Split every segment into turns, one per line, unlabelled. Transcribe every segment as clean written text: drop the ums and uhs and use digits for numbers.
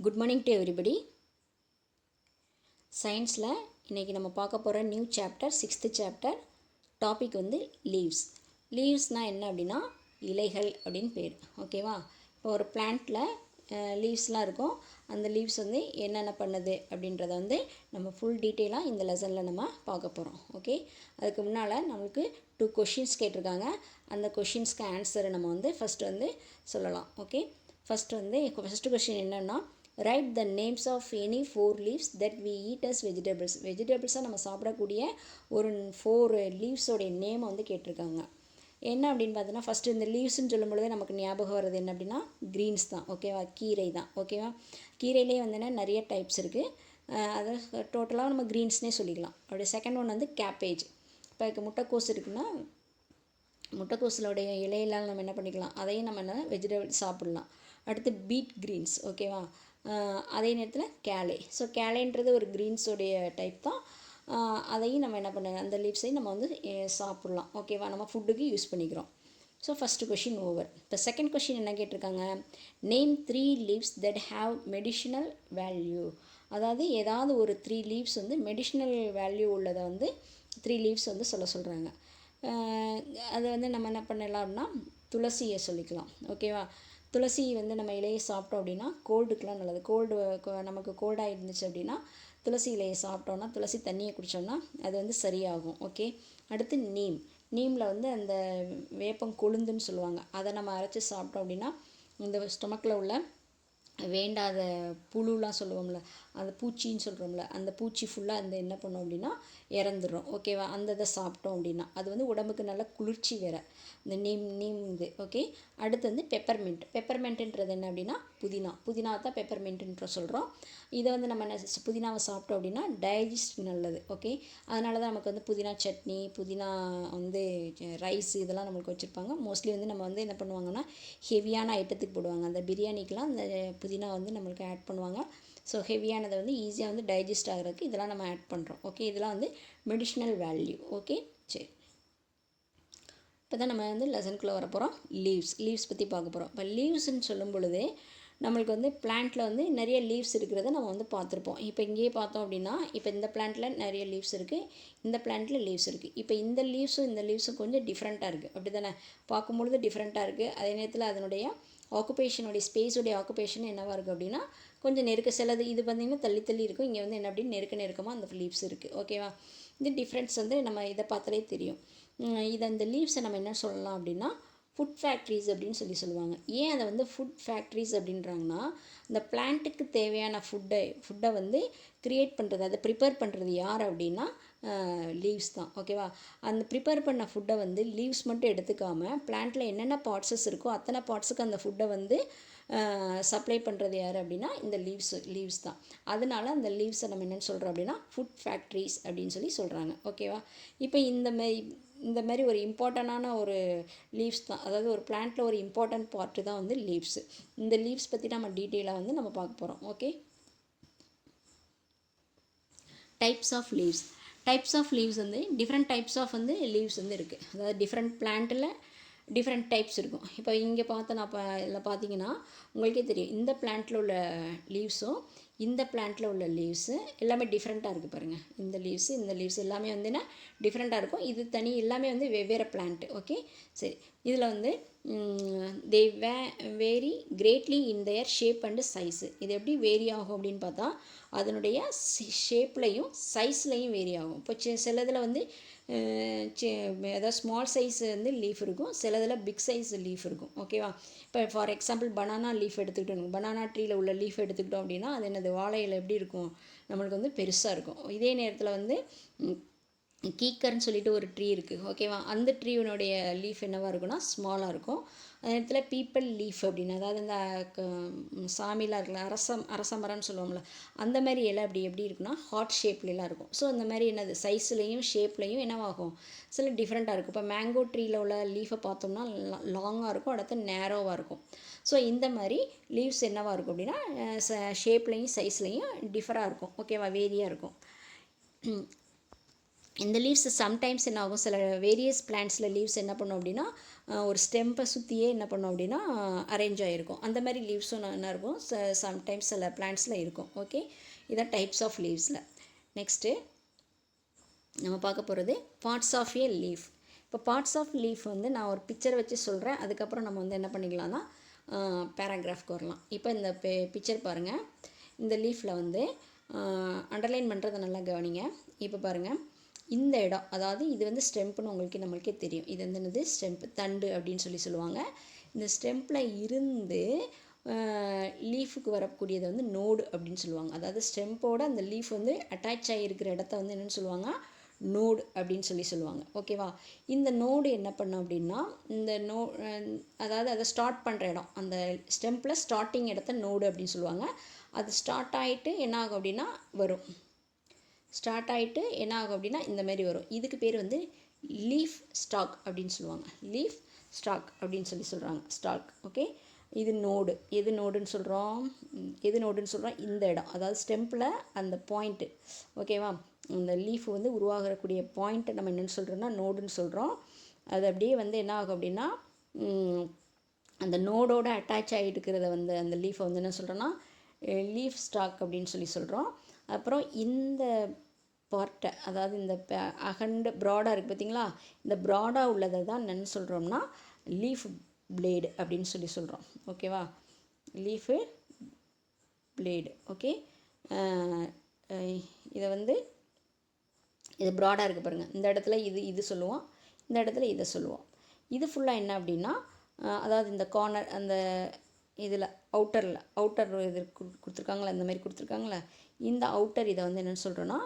Good morning to everybody. சயின்ஸில் இன்றைக்கி நம்ம பார்க்க போகிற new chapter 6th chapter. Topic வந்து லீவ்ஸ். லீவ்ஸ்னால் என்ன அப்படின்னா இலைகள் அப்படின்னு பேர். ஓகேவா? இப்போ ஒரு பிளான்ட்டில் லீவ்ஸ்லாம் இருக்கும். அந்த லீவ்ஸ் வந்து என்னென்ன பண்ணுது அப்படின்றத வந்து நம்ம ஃபுல் டீட்டெயிலாக இந்த லெசனில் நம்ம பார்க்க போகிறோம். ஓகே, அதுக்கு முன்னால் நம்மளுக்கு 2 கொஷின்ஸ் கேட்டிருக்காங்க. அந்த கொஷின்ஸ்க்கு ஆன்சரை நம்ம வந்து ஃபஸ்ட்டு வந்து சொல்லலாம். ஓகே, ஃபஸ்ட்டு கொஷின் என்னென்னா, write the names of any 4 leaves that we eat as vegetables. வெஜிடபிள்ஸாக நம்ம சாப்பிடக்கூடிய ஒரு 4 லீவ்ஸோடைய நேமை வந்து கேட்டிருக்காங்க. என்ன அப்படின்னு பார்த்தோன்னா, ஃபஸ்ட்டு இந்த லீவ்ஸ்ன்னு சொல்லும் பொழுதே நமக்கு ஞாபகம் வர்றது என்ன அப்படின்னா க்ரீன்ஸ் தான். ஓகேவா? கீரை தான். ஓகேவா? கீரையிலே வந்துன்னா நிறைய டைப்ஸ் இருக்குது. அதை டோட்டலாக நம்ம க்ரீன்ஸ்னே சொல்லிக்கலாம். அப்படியே செகண்ட் ஒன் வந்து கேப்பேஜ். இப்போ முட்டைக்கோஸ் இருக்குன்னா முட்டைக்கோஸிலோடைய இலையெல்லாம் நம்ம என்ன பண்ணிக்கலாம், அதையும் நம்ம என்ன வெஜிடபிள் சாப்பிட்லாம். அடுத்து பீட் க்ரீன்ஸ். ஓகேவா? அதே நேரத்தில் கேலே. ஸோ கேலேன்றது ஒரு க்ரீன்ஸோடைய டைப் தான். அதையும் நம்ம என்ன பண்ண, அந்த லீவ்ஸையும் நம்ம வந்து சாப்பிட்லாம். ஓகேவா? நம்ம ஃபுட்டுக்கு யூஸ் பண்ணிக்கிறோம். So first question over. இப்போ செகண்ட் கொஷின் என்ன கேட்டிருக்காங்க, name 3 leaves that have medicinal value. அதாவது ஏதாவது ஒரு 3 லீவ்ஸ் வந்து மெடிஷனல் வேல்யூ உள்ளதை வந்து 3 லீவ்ஸ் வந்து சொல்கிறாங்க. அதை வந்து நம்ம என்ன பண்ணலாம் அப்படின்னா துளசியை சொல்லிக்கலாம். ஓகேவா? துளசி வந்து நம்ம இலையை சாப்பிட்டோம் அப்படின்னா கோல்டுக்கெலாம் நல்லது. நமக்கு கோல்டாக இருந்துச்சு அப்படின்னா துளசி இலையை சாப்பிட்டோன்னா, துளசி தண்ணியை குடித்தோம்னா அது வந்து சரியாகும். ஓகே, அடுத்து நீமில் வந்து அந்த வேப்பம் கொழுந்துன்னு சொல்லுவாங்க. அதை நம்ம அரைச்சி சாப்பிட்டோம் அப்படின்னா இந்த ஸ்டொமக்கில் உள்ள வேண்டாத புழுலாம் சொல்லுவோம்ல, அந்த பூச்சின்னு சொல்கிறோம்ல, அந்த பூச்சி ஃபுல்லாக அந்த என்ன பண்ணோம் அப்படின்னா இறந்துடும். ஓகேவா? அந்த இதை சாப்பிட்டோம் அப்படின்னா அது வந்து உடம்புக்கு நல்ல குளிர்ச்சி வேறு, இந்த நீம் இது. ஓகே, அடுத்து வந்து பெப்பர்மெண்ட்டுன்றது என்ன அப்படின்னா புதினா தான் பெப்பர்மெண்ட்டுன்ற சொல்கிறோம். இதை வந்து நம்ம புதினாவை சாப்பிட்டோம் அப்படின்னா டைஜஸ்ட் நல்லது. ஓகே, அதனால தான் நமக்கு வந்து புதினா சட்னி, புதினா வந்து ரைஸ் இதெல்லாம் நம்மளுக்கு வச்சுருப்பாங்க. மோஸ்ட்லி வந்து நம்ம வந்து என்ன பண்ணுவாங்கன்னா ஹெவியான ஐட்டத்துக்கு போடுவாங்க. அந்த பிரியாணிக்கெலாம் அந்த புதினா வந்து நம்மளுக்கு ஆட் பண்ணுவாங்க. ஸோ ஹெவியானதை வந்து ஈஸியாக வந்து டைஜஸ்ட் ஆகிறதுக்கு இதெல்லாம் நம்ம ஆட் பண்ணுறோம். ஓகே, இதெல்லாம் வந்து மெடிஷனல் வேல்யூ. ஓகே, சரி. இப்போ தான் நம்ம வந்து லெசனுக்குள்ளே வர போகிறோம். லீவ்ஸ் பற்றி பார்க்க போகிறோம். இப்போ லீவ்ஸ்ன்னு சொல்லும் பொழுது நம்மளுக்கு வந்து பிளான்ட்டில் வந்து நிறைய லீவ்ஸ் இருக்கிறத நம்ம வந்து பார்த்துருப்போம். இப்போ இங்கேயே பார்த்தோம் அப்படின்னா, இப்போ இந்த பிளான்ட்டில் நிறைய லீவ்ஸ் இருக்குது, இந்த பிளான்ட்டில் லீவ்ஸ் இருக்குது. இப்போ இந்த லீவ்ஸும் கொஞ்சம் டிஃப்ரெண்ட்டாக இருக்குது. அப்படி தானே? பார்க்கும்பொழுது டிஃப்ரெண்ட்டாக இருக்குது. அதே நேரத்தில் அதனுடைய ஸ்பேஸுடைய ஆக்குபேஷன் என்னவாக இருக்குது அப்படின்னா கொஞ்சம் சிலது இது பார்த்திங்கன்னா தள்ளி இருக்கும். இங்கே வந்து என்ன அப்படின்னு நெருக்கமாக அந்த லீவ்ஸ் இருக்குது. ஓகேவா? இந்த டிஃப்ரென்ஸ் வந்து நம்ம இதை பார்த்தாலே தெரியும். அந்த லீவ்ஸை நம்ம என்ன சொல்லலாம் அப்படின்னா ஃபுட் ஃபேக்ட்ரிஸ் அப்படின்னு சொல்லுவாங்க. ஏன் அதை வந்து ஃபுட் ஃபேக்ட்ரிஸ் அப்படின்றாங்கன்னா, இந்த பிளான்ட்டுக்கு தேவையான ஃபுட்டை வந்து க்ரியேட் பண்ணுறது, அதை ப்ரிப்பேர் பண்ணுறது யார் அப்படின்னா லீவ்ஸ் தான். ஓகேவா? அந்த ப்ரிப்பேர் பண்ண ஃபுட்டை வந்து லீவ்ஸ் மட்டும் எடுத்துக்காமல் பிளான்ட்டில் என்னென்ன பார்ட்ஸஸ் இருக்கோ அத்தனை பார்ட்ஸுக்கு அந்த ஃபுட்டை வந்து சப்ளை பண்ணுறது யார் அப்படின்னா இந்த லீவ்ஸ் தான். அதனால அந்த லீவ்ஸை நம்ம என்னென்னு சொல்கிறோம் அப்படின்னா ஃபுட் ஃபேக்ட்ரிஸ் அப்படின்னு சொல்கிறாங்க. ஓகேவா? இப்போ இந்த மாதிரி ஒரு இம்பார்ட்டண்டான ஒரு லீவ்ஸ் தான். அதாவது ஒரு பிளான்ட்டில் ஒரு இம்பார்ட்டன்ட் பார்ட்டு தான் வந்து லீவ்ஸு. இந்த லீவ்ஸ் பற்றி நம்ம டீட்டெயிலாக வந்து நம்ம பார்க்க போகிறோம். ஓகே, டைப்ஸ் ஆஃப் லீவ்ஸ் வந்து டிஃப்ரெண்ட் டைப்ஸ் ஆஃப் வந்து லீவ்ஸ் வந்து இருக்குது. அதாவது டிஃப்ரெண்ட் பிளான்ட்டில் டிஃப்ரெண்ட் டைப்ஸ் இருக்கும். இப்போ இங்கே இதில் பார்த்தீங்கன்னா உங்களுக்கே தெரியும், இந்த பிளான்ட்டில் உள்ள லீவ்ஸும் இந்த பிளான்ட்டில் உள்ள லீவ்ஸு எல்லாமே டிஃப்ரெண்ட்டாக இருக்குது பாருங்கள். இந்த லீவ்ஸ் எல்லாமே வந்து என்ன டிஃப்ரெண்ட்டாக இருக்கும். இது தனி எல்லாமே வந்து வெவ்வேறு பிளான்ட்டு. ஓகே, சரி. இதில் வந்து they vary greatly in their shape and size. இது எப்படி வேரி ஆகும் அப்படின்னு பார்த்தா அதனுடைய ஷேப்லையும் சைஸ்லையும் வேரி ஆகும். இப்போ சிலதில் வந்து அதாவது ஸ்மால் சைஸ் வந்து லீஃப் இருக்கும், சிலதில் பிக் சைஸ் லீஃப் இருக்கும். ஓகேவா? இப்போ ஃபார் எக்ஸாம்பிள் பனானா லீஃப் எடுத்துக்கிட்டோம், பனானா ட்ரீயில் உள்ள லீஃப் எடுத்துக்கிட்டோம் அப்படின்னா அது என்னது வாழையில் எப்படி இருக்கும், நம்மளுக்கு வந்து பெருசாக இருக்கும். இதே நேரத்தில் வந்து கீக்கர்னு சொல்லிட்டு ஒரு ட்ரீ இருக்குது. ஓகேவா? அந்த ட்ரீனுடைய லீஃப் என்னவாக இருக்குன்னா ஸ்மாலாக இருக்கும். அதே நேரத்தில் பீப்பிள் லீஃப் அப்படின்னு, அதாவது இந்த சாமிலாம் இருக்குல்ல, அரச மரம்னு சொல்லுவோம்ல, அந்த மாதிரி இலை எப்படி இருக்குன்னா ஹார்ட் ஷேப்லாம் இருக்கும். ஸோ அந்த மாதிரி என்னது சைஸ்லையும் ஷேப்லையும் என்னவாகும், சில டிஃப்ரெண்ட்டாக இருக்கும். இப்போ மேங்கோ ட்ரீயில் உள்ள லீஃபை பார்த்தோம்னா லாங்காக இருக்கும், அடுத்து நேரோவாக இருக்கும். ஸோ இந்த மாதிரி லீவ்ஸ் என்னவாக இருக்கும் அப்படின்னா ஷேப்லையும் சைஸ்லையும் டிஃபராக இருக்கும். ஓகேவா? வேரியாக இருக்கும். இந்த லீவ்ஸ் சம்டைம்ஸ் என்ன ஆகும், சில வேரியஸ் பிளான்ட்ஸில் லீவ்ஸ் என்ன பண்ணும் அப்படின்னா ஒரு ஸ்டெம்பை சுற்றியே என்ன பண்ணும் அப்படின்னா அரேஞ்ச் ஆகிருக்கும். அந்த மாதிரி லீவ்ஸும் என்ன இருக்கும் சம்டைம்ஸ் சில பிளான்ட்ஸில் இருக்கும். ஓகே, இதான் டைப்ஸ் ஆஃப் லீவ்ஸில். நெக்ஸ்ட்டு நம்ம பார்க்க போகிறது பார்ட்ஸ் ஆஃப் ஏ லீஃப். இப்போ பார்ட்ஸ் ஆஃப் லீஃப் வந்து நான் ஒரு பிக்சர் வச்சு சொல்கிறேன், அதுக்கப்புறம் நம்ம வந்து என்ன பண்ணிக்கலாம்னா பேராகிராஃப்க்கு வரலாம். இப்போ இந்த பிக்சர் பாருங்கள். இந்த லீஃபில் வந்து அண்டர்லைன் பண்ணுறதை நல்லா கவனிங்க. இப்போ பாருங்கள், இந்த இடம், அதாவது இது வந்து ஸ்டெம்ப்னு நம்மளுக்கே தெரியும். இது வந்து என்னது ஸ்டெம்ப், தண்டு அப்படின்னு சொல்லுவாங்க. இந்த ஸ்டெம்பில் இருந்து லீஃபுக்கு வரக்கூடியதை வந்து நோடு அப்படின்னு சொல்லுவாங்க. அதாவது ஸ்டெம்போட அந்த லீஃப் வந்து அட்டாச் ஆகியிருக்கிற இடத்த வந்து என்னென்னு சொல்லுவாங்க, நோடு அப்படின்னு சொல்லுவாங்க. ஓகேவா? இந்த நோடு என்ன பண்ணும் அப்படின்னா இந்த அதாவது அதை ஸ்டார்ட் பண்ணுற இடம், அந்த ஸ்டெம்பில் ஸ்டார்டிங் இடத்த நோடு அப்படின்னு சொல்லுவாங்க. அது ஸ்டார்ட் ஆகிட்டு என்ன ஆகும் அப்படின்னா வரும், ஸ்டார்ட் ஆகிட்டு என்ன ஆகும் அப்படின்னா இந்த மாதிரி வரும். இதுக்கு பேர் வந்து லீஃப் ஸ்டாக் அப்படின்னு சொல்லுவாங்க. லீஃப் ஸ்டாக் அப்படின்னு சொல்கிறாங்க, ஸ்டாக். ஓகே, இது நோடு. எது நோடுன்னு சொல்கிறோம், இந்த இடம், அதாவது ஸ்டெம்பில் அந்த பாயிண்ட்டு. ஓகேவா? இந்த லீஃப் வந்து உருவாகக்கூடிய பாயிண்ட்டை நம்ம என்னென்னு சொல்கிறோன்னா நோடுன்னு சொல்கிறோம். அது அப்படியே வந்து என்ன ஆகும் அப்படின்னா அந்த நோடோட அட்டாச் ஆகிட்டுருக்கிறத வந்து அந்த லீஃபை வந்து என்ன சொல்கிறோன்னா லீஃப் ஸ்டாக் அப்படின்னு சொல்கிறோம். அப்புறம் இந்த பார்ட்டை, அதாவது இந்த அகண்டு ப்ராடாக இருக்குது பார்த்தீங்களா, இந்த ப்ராடாக உள்ளதை தான் என்னென்னு சொல்கிறோம்னா லீஃப் பிளேடு அப்படின்னு சொல்கிறோம். ஓகேவா? Leaf blade. ஓகே, இதை வந்து இது ப்ராடாக இருக்குது பாருங்கள். இந்த இடத்துல இது சொல்லுவோம், இந்த இடத்துல இதை சொல்லுவோம். இது ஃபுல்லாக என்ன அப்படின்னா அதாவது இந்த கார்னர், அந்த இதில் அவுட்டர் இது கொடுத்துருக்காங்களா, இந்த மாதிரி கொடுத்துருக்காங்களா, இந்த அவுட்டர் இதை வந்து என்னென்னு சொல்கிறோன்னா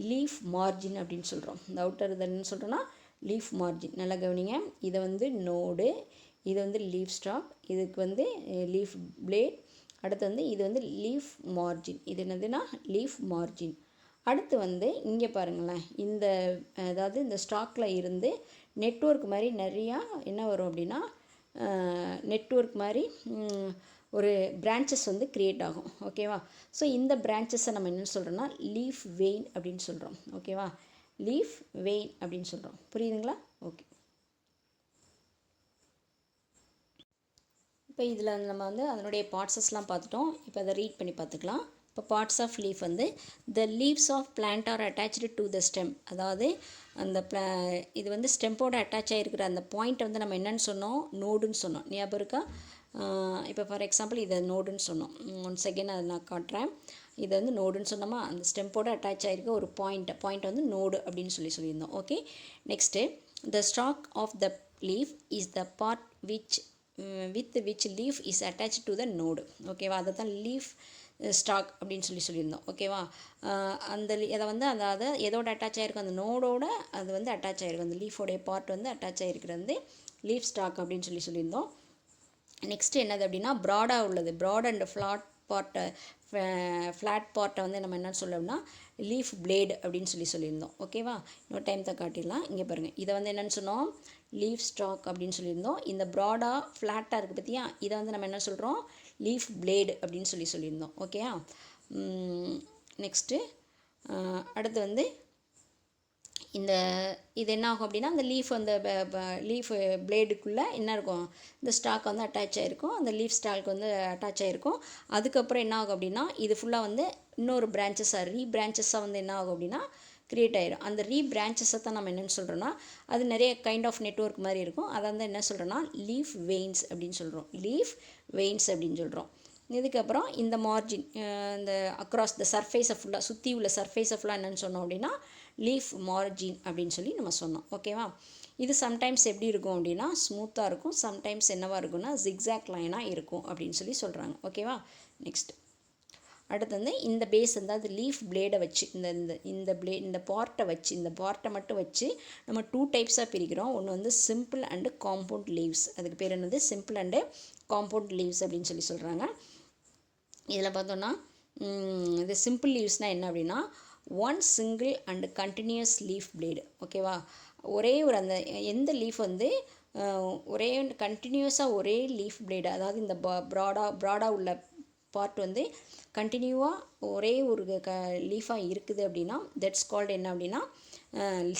லீஃப் மார்ஜின் அப்படின்னு சொல்கிறோம். இந்த அவுட்டர் இதை என்னென்னு சொல்கிறோன்னா லீஃப் மார்ஜின். நல்லா கவனிங்க. இதை வந்து நோடு, இது வந்து லீஃப் ஸ்டாக், இதுக்கு வந்து லீஃப் பிளேட், அடுத்து வந்து இது வந்து லீஃப் மார்ஜின். இது என்னதுன்னா லீஃப் மார்ஜின். அடுத்து வந்து இங்கே பாருங்களேன், இந்த அதாவது இந்த ஸ்டாக்கில் இருந்து நெட்வொர்க் மாதிரி நிறையா என்ன வரும் அப்படின்னா நெட்வொர்க் மாதிரி ஒரு பிரான்ச்சஸ் வந்து க்ரியேட் ஆகும். ஓகேவா? ஸோ இந்த பிரான்ச்சஸை நம்ம என்னென்னு சொல்கிறோன்னா லீஃப் வெயின் அப்படின்னு சொல்கிறோம். ஓகேவா? லீஃப் வெயின் அப்படின்னு சொல்கிறோம். புரியுதுங்களா? ஓகே. இப்போ இதில் நம்ம வந்து அதனுடைய பார்ட்ஸஸ்லாம் பார்த்துட்டோம். இப்போ அதை ரீட் பண்ணி பார்த்துக்கலாம். இப்போ பார்ட்ஸ் ஆஃப் லீஃப் வந்து the leaves of plant are attached to the stem. அதாவது அந்த இது வந்து ஸ்டெம்போட அட்டாச் ஆகிருக்கிற அந்த பாயிண்ட்டை வந்து நம்ம என்னென்னு சொன்னோம், நோடுன்னு சொன்னோம். ஞாபகம் இருக்கா? இப்போ ஃபார் எக்ஸாம்பிள் இதை நோடுன்னு சொன்னோம். ஒன்ஸ் அகெயின் அதை நான் காட்டுறேன். இதை வந்து நோடுன்னு சொன்னோமா, அந்த ஸ்டெம்போட அட்டாச் ஆகிருக்க ஒரு பாயிண்ட் வந்து நோடு அப்படின்னு சொல்லியிருந்தோம். Okay, next the stalk of the leaf is the part with which leaf is attach to the node. ஓகேவா? அதை தான் லீஃப் ஸ்டாக் அப்படின்னு சொல்லியிருந்தோம். ஓகேவா? அந்த அதை வந்து அதாவது எதோட அட்டாச் ஆகிருக்கும், அந்த நோடோட அது வந்து அட்டாச் ஆகிருக்கும். அந்த லீஃபோடைய பார்ட் வந்து அட்டாச் ஆகிருக்கிறது வந்து லீஃப் ஸ்டாக் அப்படின்னு சொல்லியிருந்தோம். நெக்ஸ்ட்டு என்னது அப்படின்னா ப்ராடாக உள்ளது, ப்ராட் அண்ட் ஃப்ளாட் பார்ட்டை வந்து நம்ம என்ன சொல்லணும்னா லீஃப் பிளேடு அப்படின்னு சொல்லியிருந்தோம். ஓகேவா? இன்னொரு டைம் தான் காட்டிடலாம். இங்கே பாருங்கள், இதை வந்து என்னென்னு சொன்னோம், லீஃப் ஸ்டாக் அப்படின்னு சொல்லியிருந்தோம். இந்த ப்ராடாக ஃப்ளாட்டாக இருக்குது பார்த்தியா, இதை வந்து நம்ம என்ன சொல்கிறோம், லீஃப் பிளேடு அப்படின்னு சொல்லியிருந்தோம். ஓகேயா? நெக்ஸ்ட்டு அடுத்து வந்து இது என்ன ஆகும் அப்படின்னா அந்த லீஃப் அந்த லீஃப் பிளேடுக்குள்ளே என்ன இருக்கும், இந்த ஸ்டாக் வந்து அட்டாச் ஆகிருக்கும், அந்த லீஃப் ஸ்டாக் வந்து அட்டாச் ஆகிருக்கும். அதுக்கப்புறம் என்ன ஆகும் அப்படின்னா இது ஃபுல்லாக வந்து இன்னொரு பிரான்ச்சஸாக வந்து என்ன ஆகும் அப்படின்னா க்ரியேட் ஆகிடும். அந்த பிரான்ச்சஸை தான் நம்ம என்னென்னு சொல்கிறோன்னா அது நிறைய கைண்ட் ஆஃப் நெட்வொர்க் மாதிரி இருக்கும். அதை வந்து என்ன சொல்கிறோன்னா லீஃப் வெயின்ஸ் அப்படின்னு சொல்கிறோம். லீஃப் வெயின்ஸ் அப்படின்னு சொல்கிறோம். இதுக்கப்புறம் இந்த மார்ஜின், இந்த அக்ராஸ் த சர்ஃபேஸை ஃபுல்லாக சுற்றி உள்ள சர்ஃபேஸை ஃபுல்லாக என்னென்னு சொன்னோம் அப்படின்னா லீஃப் மார்ஜின் அப்படின்னு சொல்லி நம்ம சொன்னோம். ஓகேவா? இது சம்டைம்ஸ் எப்படி இருக்கும் அப்படின்னா ஸ்மூத்தாக இருக்கும், சம்டைம்ஸ் என்னவாக இருக்குன்னா ஜிக்ஸாக் லைனாக இருக்கும் அப்படின்னு சொல்கிறாங்க. ஓகேவா? நெக்ஸ்ட் அடுத்து வந்து இந்த பேஸ் வந்து அது லீஃப் பிளேடை வச்சு இந்த பார்ட்டை மட்டும் வச்சு நம்ம 2 டைப்ஸாக பிரிக்கிறோம். ஒன்று வந்து சிம்பிள் அண்டு காம்பவுண்ட் லீவ்ஸ். அதுக்கு பேர் என்னது சிம்பிள் அண்டு காம்பவுண்ட் லீவ்ஸ் அப்படின்னு சொல்கிறாங்க. இதில் பார்த்தோன்னா இது சிம்பிள் லீவ்ஸ்னால் என்ன அப்படின்னா one single and continuous leaf blade. ஓகேவா? ஒரே ஒரு அந்த எந்த லீஃப் வந்து ஒரே கண்டினியூஸாக ஒரே லீஃப் பிளேடு, அதாவது இந்த ப்ராடாக உள்ள பார்ட் வந்து கண்டினியூவாக ஒரே ஒரு லீஃபாக இருக்குது அப்படின்னா தட்ஸ் கால்டு என்ன அப்படின்னா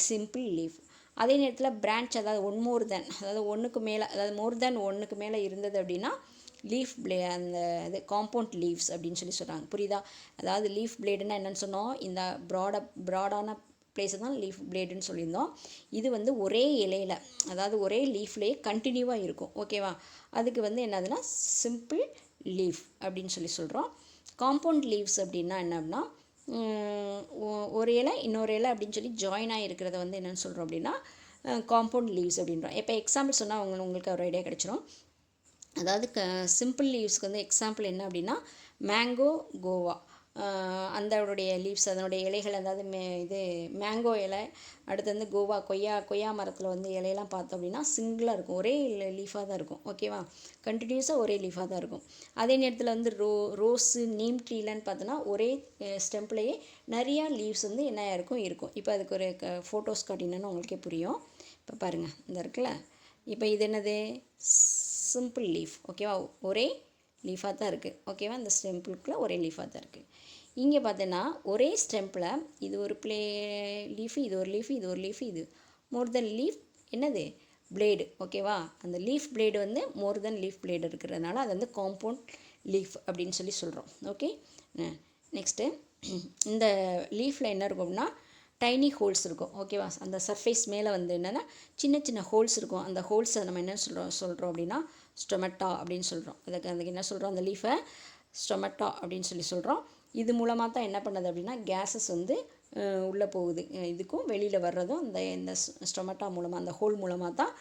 சிம்பிள் லீஃப். அதே நேரத்தில் பிரான்ச், அதாவது ஒன் மோர் தென், அதாவது ஒன்றுக்கு மேலே, அதாவது மோர் தென் ஒன்றுக்கு மேலே இருந்தது அப்படின்னா லீஃப் அந்த இது காம்பவுண்ட் லீவ்ஸ் அப்படின்னு சொல்கிறாங்க. புரியுதா? அதாவது லீஃப் பிளேடுன்னா என்னென்னு சொன்னோம், இந்த ப்ராடான பிளேஸை தான் லீஃப் பிளேடுன்னு சொல்லியிருந்தோம். இது வந்து ஒரே இலையில், அதாவது ஒரே லீஃப்லேயே கண்டினியூவாக இருக்கும். ஓகேவா? அதுக்கு வந்து என்னதுன்னா சிம்பிள் லீஃப் அப்படின்னு சொல்கிறோம். காம்பவுண்ட் லீவ்ஸ் அப்படின்னா என்ன அப்படின்னா ஒரு இலை இன்னொரு இலை அப்படின்னு சொல்லி ஜாயின் ஆகி இருக்கிறத வந்து என்னென்னு சொல்கிறோம் அப்படின்னா காம்பவுண்ட் லீவ்ஸ் அப்படின்றோம். இப்போ எக்ஸாம்பிள் சொன்னால் உங்களுக்கு ஒரு ஐடியா கிடச்சிரும். அதாவது சிம்பிள் லீவ்ஸ்க்கு வந்து எக்ஸாம்பிள் என்ன அப்படின்னா மேங்கோ, கோவா, அதனுடைய லீவ்ஸ், அதனுடைய இலைகள், அதாவது இது மேங்கோ இலை, அடுத்து வந்து கோவா கொய்யா மரத்தில் வந்து இலையெல்லாம் பார்த்தோம் அப்படின்னா சிங்கிளாக இருக்கும், ஒரே லீஃபாக தான் இருக்கும். ஓகேவா? கண்டினியூஸாக ஒரே லீஃபாக தான் இருக்கும். அதே நேரத்தில் வந்து ரோஸு, நீம் ட்ரீலன்னு பார்த்தோன்னா ஒரே ஸ்டெம்ப்லேயே நிறையா லீவ்ஸ் வந்து என்ன இருக்கும். இப்போ அதுக்கு ஒரு ஃபோட்டோஸ் காட்டினேன்னு உங்களுக்கே புரியும். இப்போ பாருங்கள், இந்த இருக்குல்ல, இப்போ இது என்னது சிம்பிள் லீஃப். ஓகேவா? ஒரே லீஃபாக தான் இருக்குது. ஓகேவா? இந்த ஸ்டெம்பிளுக்குள்ளே ஒரே லீஃபாக தான் இருக்குது. இங்கே பார்த்தீங்கன்னா ஒரே ஸ்டெம்பில் இது ஒரு லீஃபு, இது ஒரு லீஃபு, இது ஒரு லீஃபு, இது மோர் தென் லீஃப் என்னது பிளேடு. ஓகேவா? அந்த லீஃப் பிளேடு வந்து மோர் தென் லீஃப் பிளேடு இருக்கிறதுனால அது வந்து காம்பவுண்ட் லீஃப் அப்படின்னு சொல்கிறோம். ஓகே, நெக்ஸ்ட்டு இந்த லீஃபில் என்ன இருக்கும் அப்படின்னா டைனி ஹோல்ஸ் இருக்கும். ஓகேவா? அந்த சர்ஃபேஸ் மேலே வந்து என்னென்னா சின்ன சின்ன ஹோல்ஸ் இருக்கும். அந்த ஹோல்ஸை நம்ம என்ன சொல்கிறோம் அப்படின்னா ஸ்டொமேட்டா அப்படின்னு சொல்கிறோம். அதுக்கு என்ன சொல்கிறோம், அந்த லீஃபை ஸ்டொமேட்டா அப்படின்னு சொல்கிறோம். இது மூலமாக தான் என்ன பண்ணுது அப்படின்னா கேஸஸ் வந்து உள்ளே போகுது, இதுக்கும் வெளியில் வர்றதும் இந்த ஸ்டொமேட்டா மூலமாக, அந்த ஹோல் மூலமாக தான்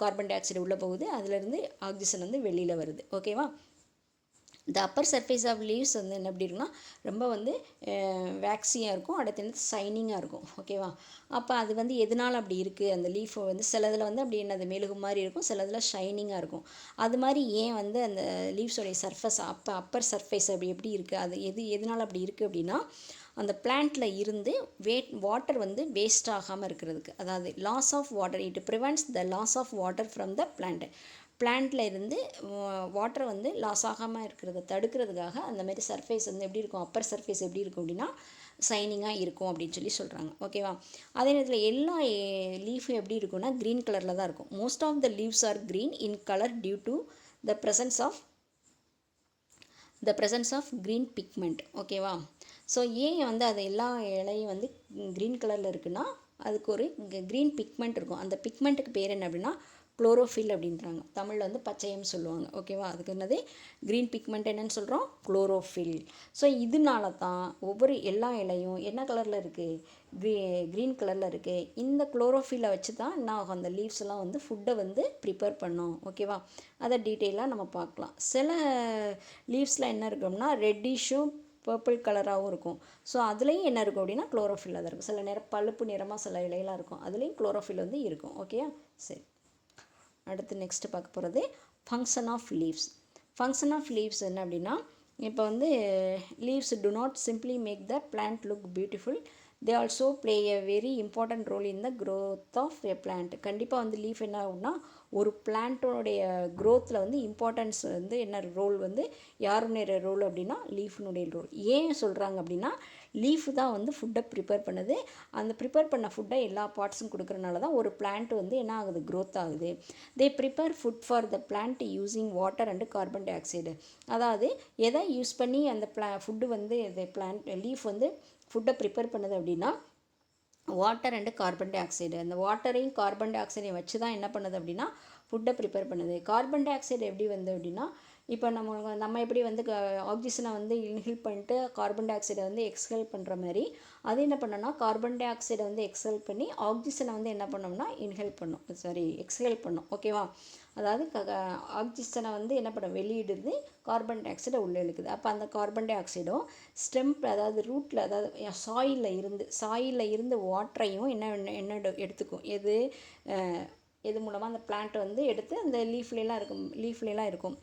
கார்பன் டை ஆக்சைடு உள்ளே போகுது, அதிலேருந்து ஆக்சிஜன் வந்து வெளியில் வருது. ஓகேவா? இந்த அப்பர் சர்ஃபேஸ் ஆஃப் லீவ்ஸ் வந்து என்ன எப்படி இருக்குன்னா ரொம்ப வந்து வேக்ஸியாக இருக்கும், அடுத்து வந்து ஷைனிங்காக இருக்கும். ஓகேவா? அப்போ அது வந்து எதனால் அப்படி இருக்குது, அந்த லீஃபை வந்து சிலதில் வந்து அப்படி என்னது மெழுகு மாதிரி இருக்கும், சிலதில் ஷைனிங்காக இருக்கும். அது மாதிரி ஏன் வந்து அந்த லீவ்ஸோடைய சர்ஃபேஸ் அப்பர் சர்ஃபேஸ் அப்படி எப்படி இருக்குது, அது எதனால் அப்படி இருக்குது அப்படின்னா அந்த பிளான்ட்டில் இருந்து வாட்டர் வந்து வேஸ்ட் ஆகாமல் இருக்கிறதுக்கு, அதாவது loss of water, it prevents the loss of water from the பிளான்ட்டில் இருந்து வாட்டர் வந்து லாஸ் ஆகாமல் இருக்கிறத தடுக்கிறதுக்காக அந்த மாதிரி சர்ஃபேஸ் வந்து எப்படி இருக்கும், அப்பர் சர்ஃபேஸ் எப்படி இருக்கும் அப்படின்னா ஷைனிங்காக இருக்கும் அப்படின்னு சொல்கிறாங்க. ஓகேவா? அதே நேரத்தில் எல்லா லீஃபும் எப்படி இருக்கும்னா க்ரீன் கலரில் தான் இருக்கும். Most of the leaves are green in colour due to the presence of green pigment. ஓகேவா? ஸோ ஏன் வந்து அது எல்லா இலையும் வந்து க்ரீன் கலரில் இருக்குன்னா அதுக்கு ஒரு க்ரீன் பிக்மெண்ட் இருக்கும். அந்த பிக்மெண்ட்டுக்கு பேர் என்ன அப்படின்னா குளோரோஃபில் அப்படின்றாங்க. தமிழில் வந்து பச்சையம் சொல்லுவாங்க. ஓகேவா? அதுக்கு என்னது க்ரீன் பிக்மெண்ட் என்னன்னு சொல்கிறோம், குளோரோஃபில். ஸோ இதனால தான் ஒவ்வொரு எல்லா இலையும் என்ன கலரில் இருக்குது, க்ரீன் கலரில் இருக்குது. இந்த குளோரோஃபில்லை வச்சு தான் என்ன ஆகும், அந்த லீவ்ஸ் எல்லாம் வந்து ஃபுட்டை வந்து ப்ரிப்பேர் பண்ணோம். ஓகேவா? அதை டீட்டெயிலாக நம்ம பார்க்கலாம். சில லீவ்ஸில் என்ன இருக்கும்னா ரெட்டிஷும் பர்பிள் கலராகவும் இருக்கும். ஸோ அதுலேயும் என்ன இருக்கும் அப்படின்னா குளோரோஃபில் தான் இருக்கும். சில நேரம் பழுப்பு நிறமாக சில இலையெல்லாம் இருக்கும், அதுலேயும் குளோரோஃபில் வந்து இருக்கும். ஓகேயா? சரி, அடுத்து நெக்ஸ்ட்டு பார்க்க போகிறது function of leaves. Function of leaves என்ன அப்படின்னா இப்போ வந்து leaves do not simply make the plant look beautiful, they also play a very important role in the growth of a plant. கண்டிப்பாக வந்து லீஃப் என்ன ஆகும்னா ஒரு பிளான்ட்டோடைய க்ரோத்தில் வந்து இம்பார்ட்டன்ஸ் வந்து என்ன ரோல் வந்து யாருடைய ரோல் அப்படின்னா லீஃப்னுடைய ரோல். ஏன் சொல்கிறாங்க அப்படின்னா லீஃப் தான் வந்து ஃபுட்டை ப்ரிப்பேர் பண்ணுது. அந்த ப்ரிப்பேர் பண்ண ஃபுட்டை எல்லா பார்ட்ஸும் கொடுக்குறனால தான் ஒரு பிளான்ட் வந்து என்ன ஆகுது, க்ரோத் ஆகுது. They prepare food for the plant using water and carbon dioxide. அதாவது எதை யூஸ் பண்ணி அந்த ஃபுட்டு வந்து லீஃப் வந்து ஃபுட்டை ப்ரிப்பேர் பண்ணுது அப்படின்னா water and carbon di oxide. அந்த வாட்டரையும் கார்பன் டை ஆக்சைடையும் வச்சு தான் என்ன பண்ணுது அப்படின்னா ஃபுட்டை ப்ரிப்பேர் பண்ணுது. கார்பன் டை ஆக்சைடு எப்படி வந்து அப்படின்னா இப்போ நம்ம எப்படி வந்து ஆக்சிஜனை வந்து இன்ஹேல் பண்ணிட்டு கார்பன் டை ஆக்சைடை வந்து எக்ஸ்ஹேல் பண்ணுற மாதிரி அது என்ன பண்ணோம்னா கார்பன் டை ஆக்சைடை வந்து எக்ஸ்ஹேல் பண்ணி ஆக்சிஜனை வந்து என்ன பண்ணோம்னா எக்ஸ்ஹேல் பண்ணோம். ஓகேவா? அதாவது ஆக்சிஜனை வந்து என்ன பண்ண வெளியிடுது, கார்பன் டை ஆக்சைடை உள்ளே இழுக்குது. அப்போ அந்த கார்பன் டை ஆக்சைடும் அதாவது ரூட்டில், அதாவது சாயிலில் இருந்து வாட்டரையும் என்ன எடுத்துக்கும், எது மூலமாக அந்த பிளான்ட் வந்து எடுத்து அந்த லீஃப்லாம் இருக்கும்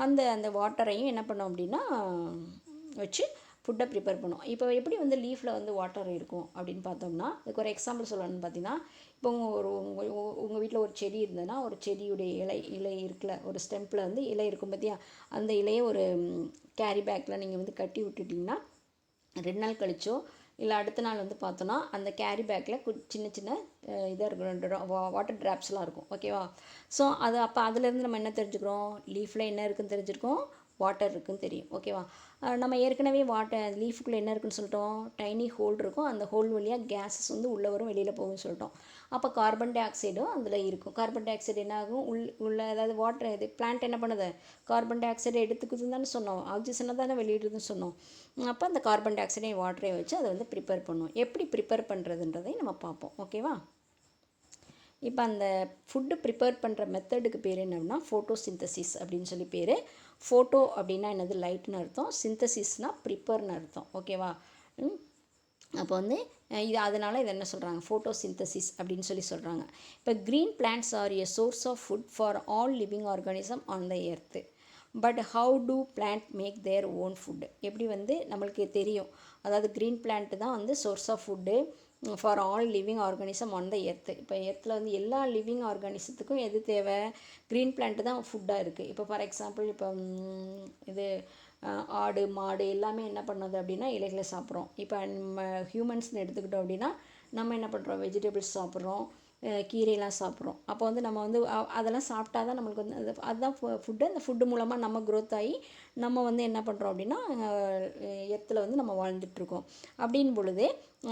அந்த வாட்டரையும் என்ன பண்ணோம் அப்படின்னா வச்சு ஃபுட்டை ப்ரிப்பேர் பண்ணும். இப்போ எப்படி வந்து லீஃபில் வந்து வாட்டர் இருக்கும் அப்படின்னு பார்த்தோம்னா அதுக்கு ஒரு எக்ஸாம்பிள் சொல்லணும்னு பார்த்தீங்கன்னா இப்போ உங்கள் வீட்டில் ஒரு செடி இருந்ததுன்னா ஒரு செடியுடைய இலை இருக்குல்ல, ஒரு ஸ்டெம்பில் வந்து இலை இருக்கும் பார்த்தியா, அந்த இலையை ஒரு கேரி பேக்கில் நீங்கள் வந்து கட்டி விட்டுட்டிங்கன்னா 2 நாள் கழிச்சோ இல்லை அடுத்த நாள் வந்து பார்த்தோன்னா அந்த கேரி பேக்கில் சின்ன சின்ன இதாக இருக்கும், வாட்டர் ட்ராப்ஸ்லாம் இருக்கும். ஓகேவா? ஸோ அது அப்போ அதுலேருந்து நம்ம என்ன தெரிஞ்சுக்கிறோம், லீஃபில் என்ன இருக்குதுன்னு தெரிஞ்சிருக்கோம், வாட்டர் இருக்குதுன்னு தெரியும். ஓகேவா? நம்ம ஏற்கனவே லீஃபுக்குள்ளே என்ன இருக்குதுன்னு சொல்லிட்டோம், டைனி ஹோல் இருக்கும். அந்த ஹோல் வழியாக கேஸஸ் வந்து உள்ளே வரும், வெளியில் போகும்னு சொல்லிட்டோம். அப்போ கார்பன் டை ஆக்சைடும் அதில் இருக்கும். கார்பன் டை ஆக்சைடு என்ன ஆகும், உள்ள அதாவது வாட்டர் இது பிளான்ட் என்ன பண்ணுது, கார்பன் டை ஆக்சைடை எடுத்துக்குதுன்னு தானே சொன்னோம், ஆக்சிஜனை தானே வெளியிடுதுன்னு சொன்னோம். அப்போ அந்த கார்பன் டை ஆக்சைடையும் வாட்டரையும் வச்சு அதை வந்து ப்ரிப்பேர் பண்ணுவோம். எப்படி ப்ரிப்பேர் பண்ணுறதுன்றதை நம்ம பார்ப்போம். ஓகேவா? இப்போ அந்த ஃபுட்டு ப்ரிப்பேர் பண்ணுற மெத்தடுக்கு பேர் என்ன அப்படின்னா ஃபோட்டோசிந்தசிஸ் அப்படின்னு சொல்லி பேர். ஃபோட்டோ அப்படின்னா என்னது, லைட்னு அர்த்தம். சிந்தசிஸ்னால் ப்ரிப்பேர்னு அர்த்தம். ஓகேவா? அப்போ வந்து இது அதனால் இதை என்ன சொல்கிறாங்க, ஃபோட்டோசிந்தசிஸ் அப்படின்னு சொல்லி சொல்கிறாங்க. இப்போ green plants are a source of food for all living organism on the earth. But how do plant make their own food? எப்படி வந்து நம்மளுக்கு தெரியும், அதாவது க்ரீன் பிளான்ட்டு தான் வந்து source of food for all living organism on the earth. இப்போ எர்த்தில் வந்து எல்லா லிவிங் ஆர்கானிசத்துக்கும் எது தேவை, க்ரீன் பிளான்ட்டு தான் ஃபுட்டாக இருக்குது. இப்போ ஃபார் எக்ஸாம்பிள் இப்போ இது ஆடு மாடு எல்லாமே என்ன பண்ணுது அப்படின்னா இலைகளை சாப்பிட்றோம். இப்போ நம்ம ஹியூமன்ஸ்னு எடுத்துக்கிட்டோம் அப்படின்னா நம்ம என்ன பண்ணுறோம், வெஜிடபிள்ஸ் சாப்பிட்றோம், கீரையெல்லாம் சாப்பிட்றோம். அப்போ வந்து நம்ம வந்து அதெல்லாம் சாப்பிட்டா தான் நம்மளுக்கு வந்து அதுதான் ஃபுட்டு. அந்த ஃபுட்டு மூலமாக நம்ம க்ரோத் ஆகி நம்ம வந்து என்ன பண்ணுறோம் அப்படின்னா எர்த்தில் வந்து நம்ம வாழ்ந்துட்டுருக்கோம். அப்படின் பொழுது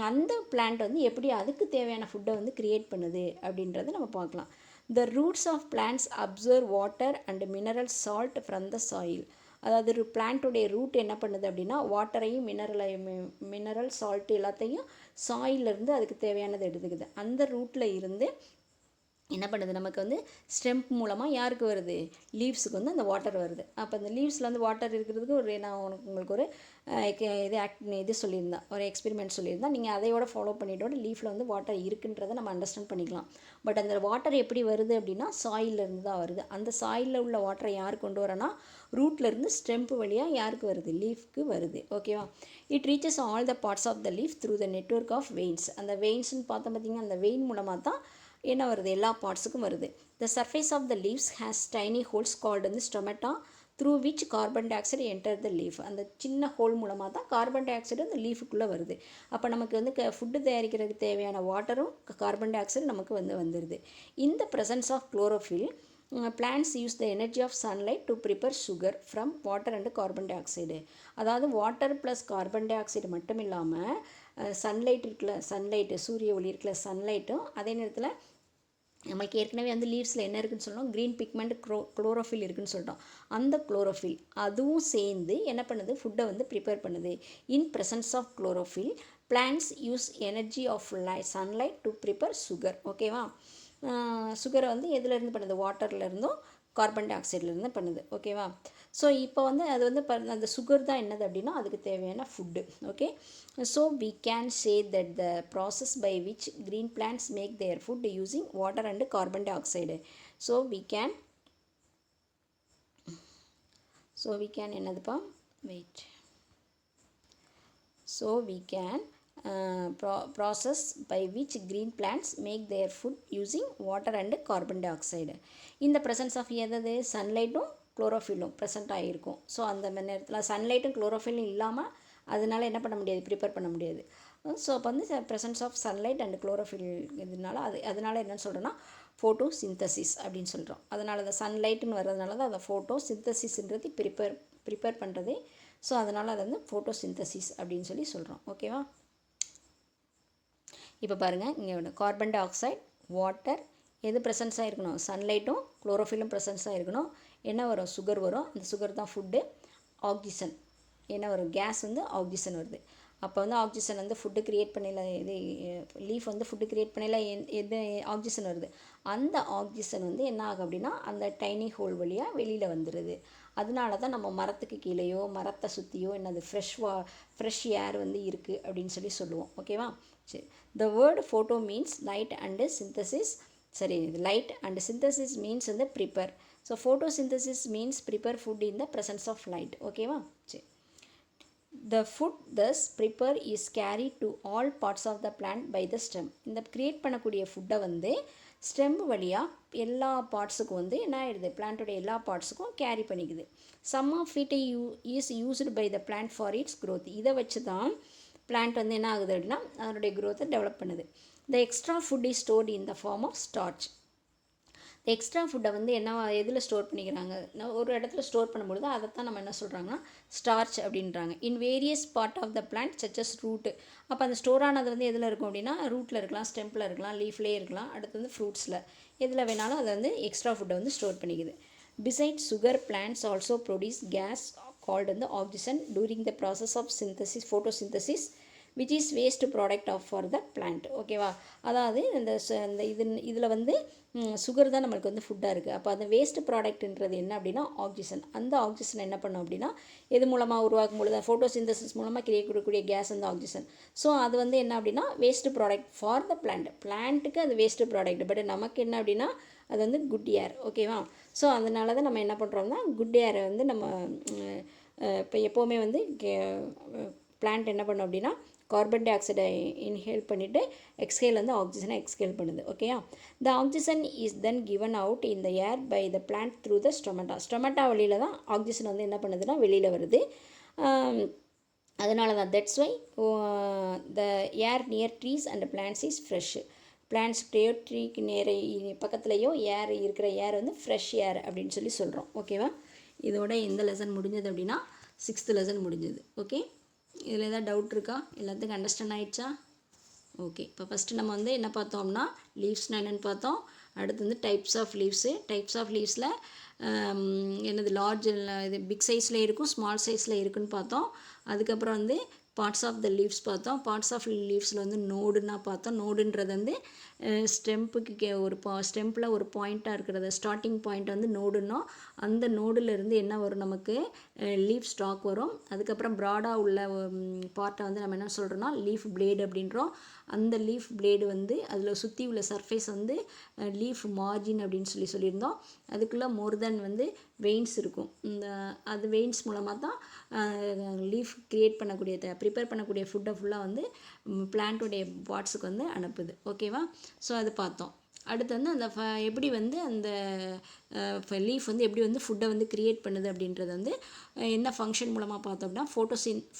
அந்த பிளான்ட் வந்து எப்படி அதுக்கு தேவையான ஃபுட்டை வந்து க்ரியேட் பண்ணுது அப்படின்றத நம்ம பார்க்கலாம். The roots of plants absorb water and mineral salt from the soil. அதாவது ஒரு பிளான்ட்டுடைய ரூட் என்ன பண்ணுது அப்படின்னா வாட்டரையும் மினரல் சால்ட்டு எல்லாத்தையும் சாயிலிருந்து அதுக்கு தேவையானது எடுத்துக்குது. அந்த ரூட்டில் இருந்து என்ன பண்ணுது, நமக்கு வந்து ஸ்டெம்ப் மூலமாக யாருக்கு வருது, லீவ்ஸுக்கு வந்து அந்த வாட்டர் வருது. அப்போ அந்த லீவ்ஸில் வந்து வாட்டர் இருக்கிறதுக்கு ஒரு நான் உங்களுக்கு ஒரு இது சொல்லியிருந்தேன், ஒரு எக்ஸ்பெரிமெண்ட் சொல்லியிருந்தேன். நீங்கள் அதையோட ஃபாலோ பண்ணிவிட்டோட லீஃபில் வந்து வாட்டர் இருக்குன்றதை நம்ம அண்டர்ஸ்டாண்ட் பண்ணிக்கலாம். பட் அந்த வாட்டர் எப்படி வருது அப்படின்னா சாயிலிருந்து தான் வருது. அந்த சாயிலில் உள்ள வாட்டரை யார் கொண்டு வரனா, ரூட்லேருந்து ஸ்டெம்ப் வழியாக யாருக்கு வருது, லீஃப்க்கு வருது. ஓகேவா? It reaches all the parts of the leaf through the network of veins. அந்த வெயின்ஸ்ன்னு பார்த்தோம் பார்த்தீங்கன்னா, அந்த வெயின் மூலமாக தான் என்ன வருது, எல்லா பார்ட்ஸுக்கும் வருது. The surface of the leaves has tiny holes called வந்து stomata through which carbon dioxide enter the leaf. அந்த சின்ன ஹோல் மூலமாக தான் கார்பன் டை ஆக்சைடு அந்த லீஃபுக்குள்ளே வருது. அப்போ நமக்கு வந்து ஃபுட்டு தயாரிக்கிறதுக்கு தேவையான வாட்டரும் கார்பன் டை ஆக்சைடு நமக்கு வந்துடுது. இந்த presence of chlorophyll plants use the energy of sunlight to prepare sugar from water and carbon dioxide. அதாவது water plus carbon di oxide மட்டும் இல்லாமல் சன்லைட் இருக்குல்ல, சன்லைட்டு சூரிய ஒளி இருக்குல்ல, சன்லைட்டும் அதே நேரத்தில் நம்மளுக்கு ஏற்கனவே வந்து லீவ்ஸில் என்ன இருக்குதுன்னு சொன்னோம், க்ரீன் பிக்மெண்ட் குளோரோஃபில் இருக்குதுன்னு சொல்லிட்டோம். அந்த குளோரோஃபில் அதுவும் சேர்ந்து என்ன பண்ணுது, ஃபுட்டை வந்து ப்ரிப்பேர் பண்ணுது. In presence of chlorophyll plants use energy of sunlight to prepare sugar. ஓகேவா? சுகரை வந்து எதுலேருந்து பண்ணுது, வாட்டர்லேருந்தும் கார்பன் டை ஆக்சைட்லேருந்து பண்ணுது. ஓகேவா? ஸோ இப்போ வந்து அது வந்து அந்த சுகர் தான் என்னது அப்படின்னா அதுக்கு தேவையான food. Okay, so we can say that the process by which green plants make their food using water and carbon dioxide. So we can என்னதுப்பா, wait. So we can process by which green plants make their food using water and carbon dioxide. இந்த presence of எதாவது சன்லைட்டும் குளோரோஃபில்லும் present ஆகிருக்கும். So அந்த நேரத்தில் சன்லைட்டும் குளோரோஃபில்லும் இல்லாமல் அதனால் என்ன பண்ண முடியாது, ப்ரிப்பேர் பண்ண முடியாது. ஸோ அப்போ வந்து presence of sunlight and chlorophyll இதனால அதனால் என்னென்னு சொல்கிறோன்னா ஃபோட்டோ சிந்தசிஸ் அப்படின்னு சொல்கிறோம். அதனால் அந்த சன்லைட்டுன்னு வர்றதுனால தான் அந்த ஃபோட்டோ சிந்தசிஸ்ன்றது ப்ரிப்பேர் பண்ணுறது. ஸோ அதனால் அதை வந்து ஃபோட்டோ சிந்தசிஸ் அப்படின்னு சொல்லி சொல்கிறோம். ஓகேவா? இப்போ பாருங்கள், இங்கே கார்பன் டை ஆக்சைடு, வாட்டர் எது ப்ரெசன்ஸாக இருக்கணும், சன்லைட்டும் குளோரோஃபில்லும் ப்ரெசன்ஸாக இருக்கணும். என்ன வரும், சுகர் வரும். அந்த சுகர் தான் ஃபுட்டு. ஆக்சிஜன் என்ன வரும், கேஸ் வந்து ஆக்சிஜன் வருது. அப்போ வந்து ஆக்சிஜன் வந்து ஃபுட்டு க்ரியேட் பண்ணல, இது லீஃப் வந்து ஃபுட்டு க்ரியேட் பண்ணல, எது ஆக்சிஜன் வருது. அந்த ஆக்சிஜன் வந்து என்ன ஆகும் அப்படின்னா அந்த டைனி ஹோல் வழியாக வெளியில் வந்துடுது. அதனால தான் நம்ம மரத்துக்கு கீழேயோ மரத்தை சுற்றியோ என்னது ஃப்ரெஷ் ஏர் வந்து இருக்குது அப்படின்னு சொல்லி சொல்லுவோம். ஓகேவா? சரி, the word photo means light and synthesis. சரி, லைட் அண்ட் சிந்தசிஸ் மீன்ஸ் வந்து prepare. So photosynthesis means prepare food in the presence of light. ஓகேவா? சரி, the food thus prepare is carry to all parts of the plant by the stem. இந்த create பண்ணக்கூடிய ஃபுட்டை வந்து stem வழியாக எல்லா பார்ட்ஸுக்கும் வந்து என்ன ஆகிடுது, பிளான்ட்டோட எல்லா பார்ட்ஸுக்கும் கேரி பண்ணிக்குது. Some of it is used by the plant for its growth. இதை வச்சு தான் பிளான்ட் வந்து என்ன ஆகுது அப்படின்னா அதனுடைய growth டெவலப் பண்ணுது. The extra food is stored in the form of starch. Extra ஃபுட்டை வந்து என்ன எதில் ஸ்டோர் பண்ணிக்கிறாங்க, ஒரு இடத்துல ஸ்டோர் பண்ணும்பொழுது அதைத்தான் நம்ம என்ன சொல்கிறாங்கன்னா ஸ்டார்ச் அப்படின்றாங்க. In various part of the plant such as root. அப்போ அந்த ஸ்டோர் ஆனது வந்து எதில் இருக்கும் அப்படின்னா ரூட்டில் இருக்கலாம், ஸ்டெம்பில் இருக்கலாம், லீஃப்லேயே இருக்கலாம், அடுத்து வந்து ஃப்ரூட்ஸில், எதில் வேணாலும் அதை வந்து எக்ஸ்ட்ரா ஃபுட்டை வந்து ஸ்டோர் பண்ணிக்குது. Beside sugar plants also produce gas called வந்து oxygen during the process of synthesis photosynthesis which is waste product of for the plant. ஓகேவா, அதாவது இந்த இதில் வந்து சுகர் தான் நம்மளுக்கு வந்து ஃபுட்டாக இருக்குது. அப்போ அந்த வேஸ்ட் ப்ராடக்ட்ன்றது என்ன அப்படின்னா ஆக்சிஜன். அந்த ஆக்சிஜன் என்ன பண்ணோம் அப்படின்னா எது மூலமாக உருவாக்கும் பொழுது ஃபோட்டோசிந்தசிஸ் மூலமாக கிரியேட் கேஸ் வந்து ஆக்சிஜன். ஸோ அது வந்து என்ன அப்படின்னா வேஸ்ட் ப்ராடக்ட் ஃபார் த பிளான்ட்டுக்கு அது வேஸ்ட் ப்ராடக்ட். பட் நமக்கு என்ன அப்படின்னா அது வந்து குட் ஏர். ஓகேவா, ஸோ அதனால தான் நம்ம என்ன பண்ணுறோம்னா குட் ஏரை வந்து நம்ம இப்போ எப்போவுமே வந்து பிளான்ட் என்ன பண்ணோம் அப்படின்னா கார்பன் டை ஆக்சைடை இன்ஹேல் பண்ணிவிட்டு எக்ஸ்ஹேல் வந்து ஆக்சிஜனை எக்ஸ்ஹேல் பண்ணுது. ஓகேயா, the oxygen is then given out in the air by the plant through the stomata வழியில் தான் ஆக்சிஜன் வந்து என்ன பண்ணுதுன்னா வெளியில் வருது. அதனால தான் that's why the air near trees and plants is fresh. Plants ட்ரீக்கு நேர பக்கத்துலேயும் ஏர் இருக்கிற ஏர் வந்து ஃப்ரெஷ் ஏர் அப்படின்னு சொல்லி சொல்கிறோம். ஓகேவா, இதோட எந்த லெசன் முடிஞ்சது அப்படின்னா 6th லெசன் முடிஞ்சது. ஓகே, இதில் ஏதாவது டவுட் இருக்கா? எல்லாத்துக்கும் அண்டர்ஸ்டாண்ட் ஆகிடுச்சா? ஓகே, இப்போ ஃபஸ்ட்டு நம்ம வந்து என்ன பார்த்தோம்னா லீவ்ஸ்னால் என்னென்னு பார்த்தோம். அடுத்து வந்து டைப்ஸ் ஆஃப் லீவ்ஸில் என்னது லார்ஜ் இது பிக் சைஸில் இருக்கும், ஸ்மால் சைஸில் இருக்குதுன்னு பார்த்தோம். அதுக்கப்புறம் வந்து பார்ட்ஸ் ஆஃப் த லீவ்ஸ் பார்த்தோம். பார்ட்ஸ் ஆஃப் லீவ்ஸில் வந்து நோடுன்னா பார்த்தோம். நோடுன்றது வந்து ஸ்டெம்புக்கு ஸ்டெம்பில் ஒரு பாயிண்ட்டாக இருக்கிறது ஸ்டார்டிங் பாயிண்ட் வந்து நோடுன்னோம். அந்த நோடுலேருந்து என்ன வரும் நமக்கு லீஃப் ஸ்டாக் வரும். அதுக்கப்புறம் ப்ராடாக உள்ள பார்ட்டை வந்து நம்ம என்ன சொல்கிறோன்னா லீஃப் பிளேடு அப்படின்றோம். அந்த லீஃப் பிளேடு வந்து அதில் சுற்றி உள்ள சர்ஃபேஸ் வந்து லீஃப் மார்ஜின் அப்படின்னு சொல்லியிருந்தோம். அதுக்குள்ளே மோர் தென் வந்து வெயின்ஸ் இருக்கும். அது வெயின்ஸ் மூலமாக தான் லீஃப் ப்ரிப்பேர் பண்ணக்கூடிய ஃபுட்டை ஃபுல்லாக வந்து பிளான்ட்டுடைய பார்ட்ஸுக்கு வந்து அனுப்புது. ஓகேவா, ஸோ அது பார்த்தோம். அடுத்து வந்து அந்த எப்படி வந்து அந்த லீஃப் வந்து எப்படி வந்து ஃபுட்டை வந்து க்ரியேட் பண்ணுது அப்படின்றது வந்து என்ன ஃபங்க்ஷன் மூலமாக பார்த்தோம் அப்படின்னா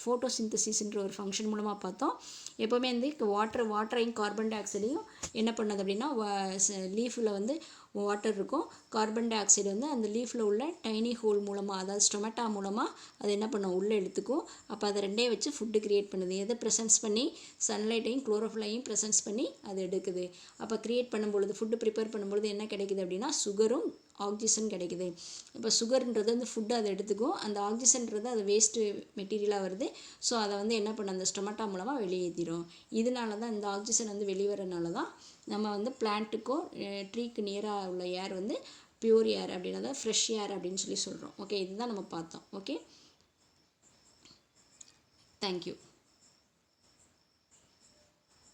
ஃபோட்டோசிந்தசிஸ்ன்ற ஒரு ஃபங்க்ஷன் மூலமாக பார்த்தோம். எப்போவுமே வந்து வாட்டரையும் கார்பன் டை ஆக்சைடையும் என்ன பண்ணுது அப்படின்னா லீஃபில் வந்து வாட்டர் இருக்கும், கார்பன் டை ஆக்சைடு வந்து அந்த லீஃபில் உள்ள டைனி ஹோல் மூலமாக அதாவது ஸ்டொமேட்டா மூலமாக அது என்ன பண்ணும் உள்ளே எடுத்துக்கும். அப்போ அதை ரெண்டையும் வச்சு ஃபுட்டு க்ரியேட் பண்ணுது. எதை ப்ரெசன்ஸ் பண்ணி சன்லைட்டையும் குளோரோஃபில்லையும் ப்ரெசன்ஸ் பண்ணி அது எடுக்குது. அப்போ க்ரியேட் பண்ணும்பொழுது ஃபுட்டு ப்ரிப்பேர் பண்ணும்பொழுது என்ன கிடைக்குது அப்படின்னா சுகரும் ஆக்சிஜன் கிடைக்குது. இப்போ சுகர்ன்றது வந்து ஃபுட்டு அதை எடுத்துக்கும், அந்த ஆக்சிஜன்றது அது வேஸ்ட்டு மெட்டீரியலாக வருது. ஸோ அதை வந்து என்ன பண்ண அந்த ஸ்டொமேட்டா மூலமாக வெளியேற்றிடும். இதனால தான் இந்த ஆக்சிஜன் வந்து வெளிவரனால தான் நம்ம வந்து பிளான்ட்டுக்கோ ட்ரீக்கு நியராக உள்ள ஏர் வந்து பியூர் ஏர் அப்படின்னு அதாவது ஃப்ரெஷ் ஏர் அப்படின்னு சொல்லி சொல்கிறோம். ஓகே, இதுதான் நம்ம பார்த்தோம். Okay, thank you.